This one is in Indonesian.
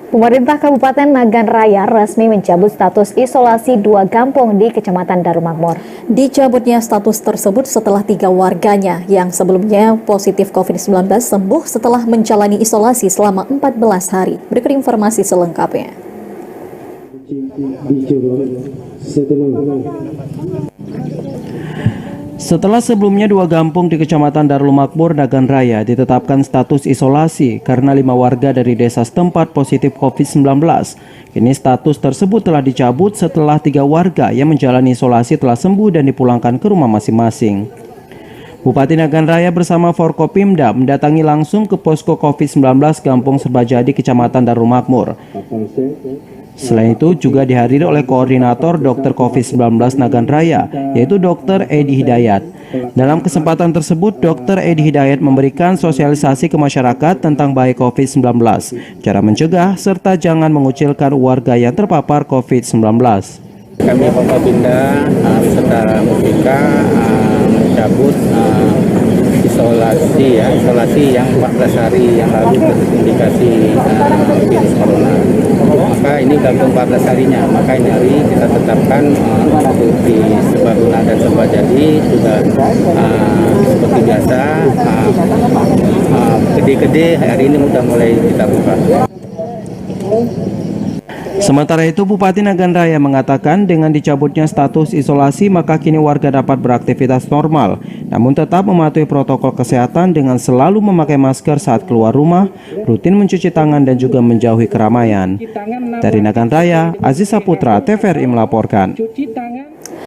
Pemerintah Kabupaten Nagan Raya resmi mencabut status isolasi 2 kampung di Kecamatan Darumakmur. Dicabutnya status tersebut setelah 3 warganya yang sebelumnya positif COVID-19 sembuh setelah menjalani isolasi selama 14 hari. Berikut informasi selengkapnya. Setelah sebelumnya 2 kampung di Kecamatan Darul Makmur, Nagan Raya ditetapkan status isolasi karena 5 warga dari desa setempat positif COVID-19. Kini status tersebut telah dicabut setelah 3 warga yang menjalani isolasi telah sembuh dan dipulangkan ke rumah masing-masing. Bupati Nagan Raya bersama Forkopimda mendatangi langsung ke posko COVID-19 Kampung Serbajadi Kecamatan Darul Makmur. Selain itu juga dihadiri oleh Koordinator Dokter COVID-19 Nagan Raya, yaitu Dr. Edi Hidayat. Dalam kesempatan tersebut, Dr. Edi Hidayat memberikan sosialisasi ke masyarakat tentang bahaya COVID-19, cara mencegah, serta jangan mengucilkan warga yang terpapar COVID-19. Kami Forkopimda beserta Musbika mencabut isolasi yang 14 hari yang lalu terindikasi virus corona. Maka ini gabung 14 harinya, maka ini hari kita tetapkan untuk di Sebaruna dan Serbajadi juga seperti biasa. Gede-gede hari ini sudah mulai kita buka. Sementara itu, Bupati Nagan Raya mengatakan dengan dicabutnya status isolasi maka kini warga dapat beraktivitas normal, namun tetap mematuhi protokol kesehatan dengan selalu memakai masker saat keluar rumah, rutin mencuci tangan dan juga menjauhi keramaian. Dari Nagan Raya, Aziz Saputra, TVRI melaporkan.